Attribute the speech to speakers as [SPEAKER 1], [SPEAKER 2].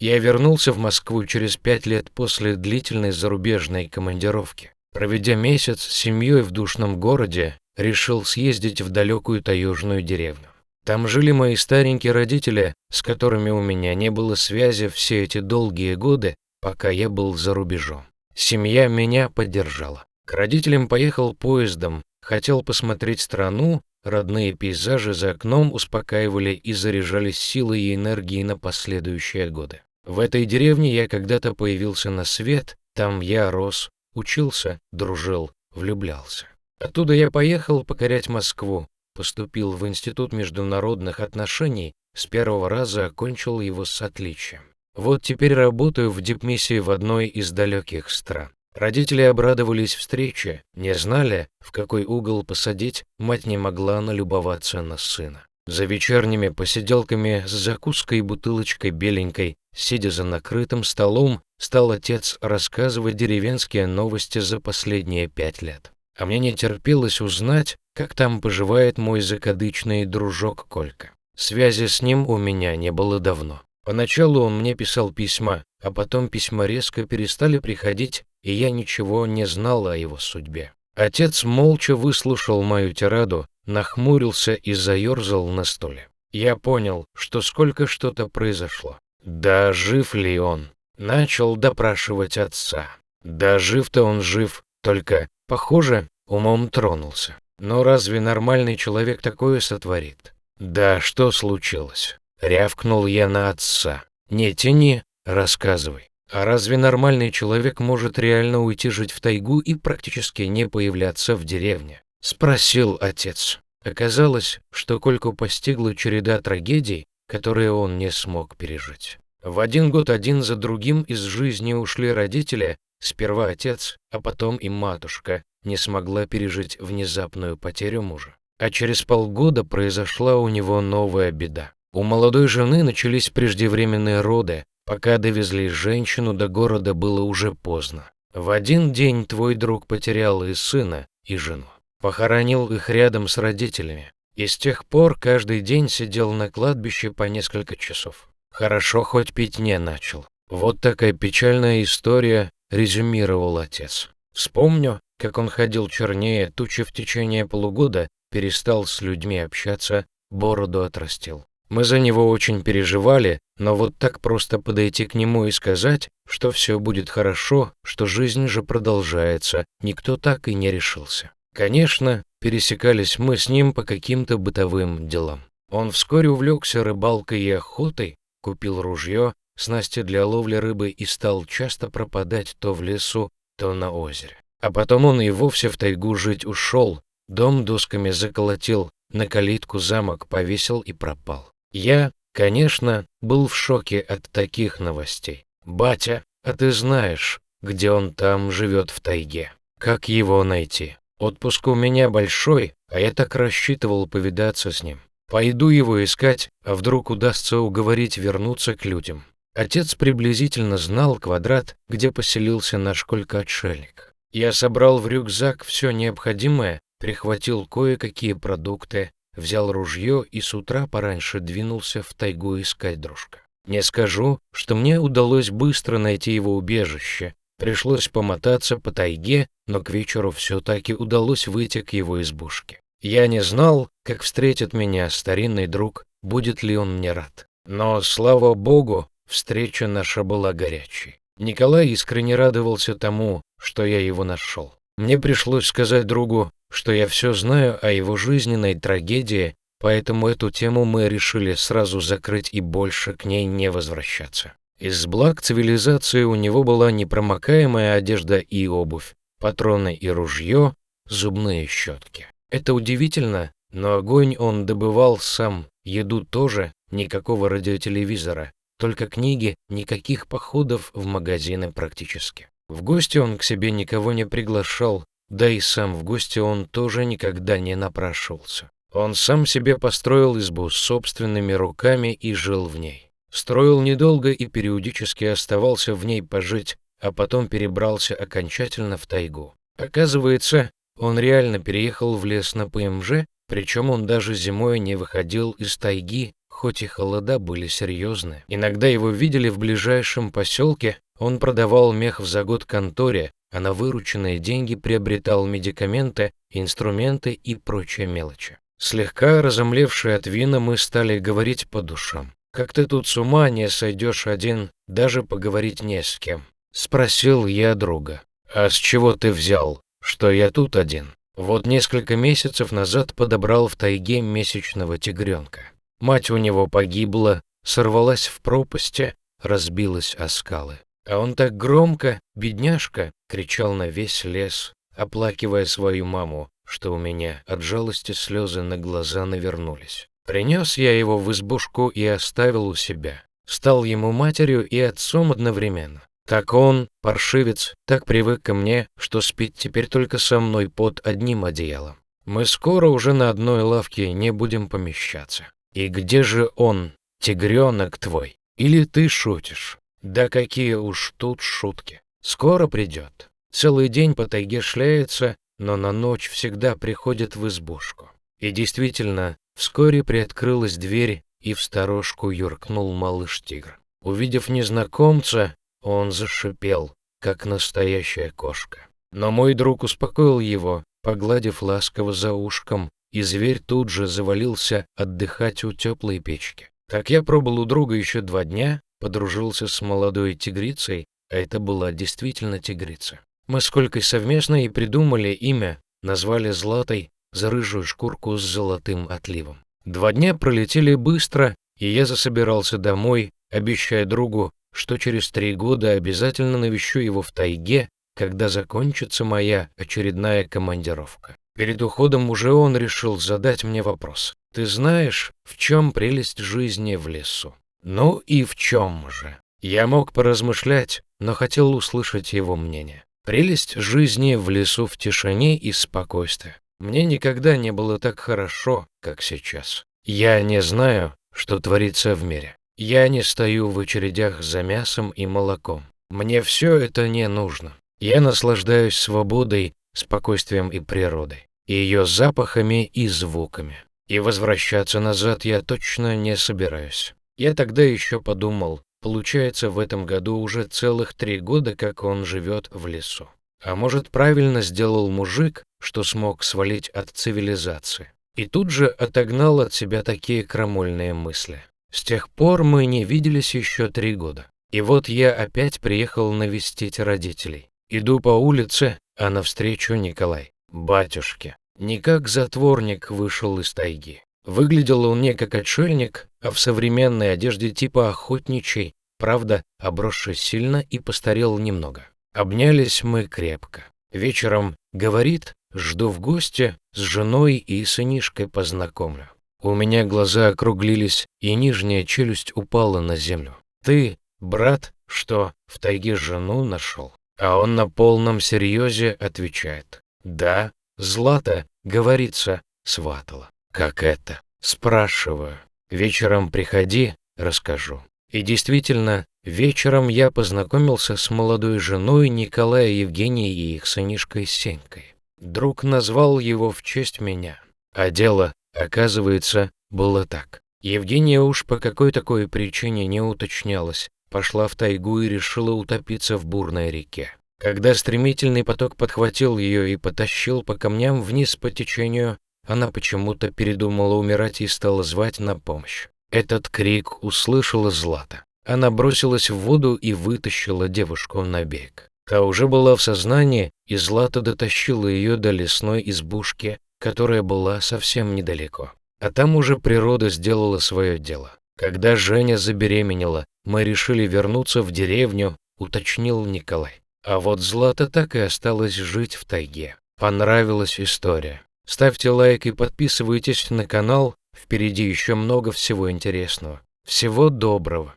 [SPEAKER 1] Я вернулся в Москву через 5 лет после длительной зарубежной командировки. Проведя месяц с семьей в душном городе, решил съездить в далекую таежную деревню. Там жили мои старенькие родители, с которыми у меня не было связи все эти долгие годы, пока я был за рубежом. Семья меня поддержала. К родителям поехал поездом, хотел посмотреть страну, родные пейзажи за окном успокаивали и заряжали силой и энергией на последующие годы. В этой деревне я когда-то появился на свет, там я рос, учился, дружил, влюблялся. Оттуда я поехал покорять Москву, поступил в Институт международных отношений, с первого раза окончил его с отличием. Вот теперь работаю в дипмиссии в одной из далеких стран. Родители обрадовались встрече, не знали, в какой угол посадить, мать не могла налюбоваться на сына. За вечерними посиделками с закуской и бутылочкой беленькой, сидя за накрытым столом, стал отец рассказывать деревенские новости за последние 5 лет. А мне не терпелось узнать, как там поживает мой закадычный дружок Колька. Связи с ним у меня не было давно. Поначалу он мне писал письма, а потом письма резко перестали приходить, и я ничего не знал о его судьбе. Отец молча выслушал мою тираду, нахмурился и заерзал на стуле. Я понял, что что-то произошло. Да жив ли он? Начал допрашивать отца. Да жив-то он жив, только, похоже, умом тронулся. Но разве нормальный человек такое сотворит? Да что случилось? Рявкнул я на отца. Не тяни, рассказывай. А разве нормальный человек может реально уйти жить в тайгу и практически не появляться в деревне? Спросил отец. Оказалось, что Кольку постигла череда трагедий, которые он не смог пережить. В один год один за другим из жизни ушли родители, сперва отец, а потом и матушка не смогла пережить внезапную потерю мужа. А через полгода произошла у него новая беда. У молодой жены начались преждевременные роды. Пока довезли женщину до города, было уже поздно. В один день твой друг потерял и сына, и жену. Похоронил их рядом с родителями. И с тех пор каждый день сидел на кладбище по несколько часов. Хорошо, хоть пить не начал. Вот такая печальная история, резюмировал отец. Вспомню, как он ходил чернее тучи в течение полугода, перестал с людьми общаться, бороду отрастил. Мы за него очень переживали, но вот так просто подойти к нему и сказать, что все будет хорошо, что жизнь же продолжается, никто так и не решился. Конечно, пересекались мы с ним по каким-то бытовым делам. Он вскоре увлекся рыбалкой и охотой, купил ружье, снасти для ловли рыбы и стал часто пропадать то в лесу, то на озере. А потом он и вовсе в тайгу жить ушел, дом досками заколотил, на калитку замок повесил и пропал. Я, конечно, был в шоке от таких новостей. «Батя, а ты знаешь, где он там живет в тайге? Как его найти? Отпуск у меня большой, а я так рассчитывал повидаться с ним. Пойду его искать, а вдруг удастся уговорить вернуться к людям». Отец приблизительно знал квадрат, где поселился наш Колька-отшельник. Я собрал в рюкзак все необходимое, прихватил кое-какие продукты, взял ружье и с утра пораньше двинулся в тайгу искать дружка. Не скажу, что мне удалось быстро найти его убежище. Пришлось помотаться по тайге, но к вечеру все-таки удалось выйти к его избушке. Я не знал, как встретит меня старинный друг, будет ли он мне рад. Но, слава богу, встреча наша была горячей. Николай искренне радовался тому, что я его нашел. Мне пришлось сказать другу, что я все знаю о его жизненной трагедии, поэтому эту тему мы решили сразу закрыть и больше к ней не возвращаться. Из благ цивилизации у него была непромокаемая одежда и обувь, патроны и ружье, зубные щетки. Это удивительно, но огонь он добывал сам, еду тоже, никакого радиотелевизора, только книги, никаких походов в магазины практически. В гости он к себе никого не приглашал, да и сам в гости он тоже никогда не напрашивался. Он сам себе построил избу собственными руками и жил в ней. Строил недолго и периодически оставался в ней пожить, а потом перебрался окончательно в тайгу. Оказывается, он реально переехал в лес на ПМЖ, причем он даже зимой не выходил из тайги, хоть и холода были серьезные, иногда его видели в ближайшем поселке, он продавал мех в за год конторе, а на вырученные деньги приобретал медикаменты, инструменты и прочие мелочи. Слегка разомлевшие от вина, мы стали говорить по душам. «Как ты тут с ума не сойдешь один, даже поговорить не с кем?» — спросил я друга. «А с чего ты взял, что я тут один?» Вот несколько месяцев назад подобрал в тайге месячного тигренка. Мать у него погибла, сорвалась в пропасти, разбилась о скалы. А он так громко, бедняжка, кричал на весь лес, оплакивая свою маму, что у меня от жалости слезы на глаза навернулись. Принес я его в избушку и оставил у себя. Стал ему матерью и отцом одновременно. Так он, паршивец, так привык ко мне, что спит теперь только со мной под одним одеялом. Мы скоро уже на одной лавке не будем помещаться. И где же он, тигренок твой? Или ты шутишь? Да какие уж тут шутки. Скоро придет. Целый день по тайге шляется, но на ночь всегда приходит в избушку. И действительно, вскоре приоткрылась дверь, и в сторожку юркнул малыш-тигр. Увидев незнакомца, он зашипел, как настоящая кошка. Но мой друг успокоил его, погладив ласково за ушком, и зверь тут же завалился отдыхать у теплой печки. Так я пробыл у друга еще 2 дня, подружился с молодой тигрицей, а это была действительно тигрица. Мы с Колькой совместно и придумали имя, назвали Златой за рыжую шкурку с золотым отливом. 2 дня пролетели быстро, и я засобирался домой, обещая другу, что через 3 года обязательно навещу его в тайге, когда закончится моя очередная командировка. Перед уходом уже он решил задать мне вопрос. «Ты знаешь, в чем прелесть жизни в лесу?» Ну и в чем же? Я мог поразмышлять, но хотел услышать его мнение. Прелесть жизни в лесу в тишине и спокойствии. Мне никогда не было так хорошо, как сейчас. Я не знаю, что творится в мире. Я не стою в очередях за мясом и молоком. Мне все это не нужно. Я наслаждаюсь свободой, спокойствием и природой, ее запахами и звуками. И возвращаться назад я точно не собираюсь. Я тогда еще подумал, получается, в этом году уже целых 3 года, как он живет в лесу. А может, правильно сделал мужик, что смог свалить от цивилизации. И тут же отогнал от себя такие крамольные мысли. С тех пор мы не виделись еще 3 года. И вот я опять приехал навестить родителей. Иду по улице, а навстречу Николай. Батюшки. Не как затворник вышел из тайги. Выглядел он не как отшельник, а в современной одежде типа охотничьей, правда, обросший сильно и постарел немного. Обнялись мы крепко. Вечером говорит, жду в гости, с женой и сынишкой познакомлю. У меня глаза округлились, и нижняя челюсть упала на землю. Ты, брат, что, в тайге жену нашел? А он на полном серьезе отвечает. Да, Злата, говорится, сватала. Как это? Спрашиваю. Вечером приходи, расскажу. И действительно, вечером я познакомился с молодой женой Николая Евгенией и их сынишкой Сенькой. Друг назвал его в честь меня. А дело, оказывается, было так. Евгения уж по какой такой причине не уточнялась, пошла в тайгу и решила утопиться в бурной реке. Когда стремительный поток подхватил ее и потащил по камням вниз по течению, она почему-то передумала умирать и стала звать на помощь. Этот крик услышала Злата. Она бросилась в воду и вытащила девушку на берег. Та уже была в сознании, и Злата дотащила ее до лесной избушки, которая была совсем недалеко. А там уже природа сделала свое дело. Когда Женя забеременела, мы решили вернуться в деревню, уточнил Николай. А вот Злата так и осталась жить в тайге. Понравилась история. Ставьте лайк и подписывайтесь на канал, впереди еще много всего интересного. Всего доброго.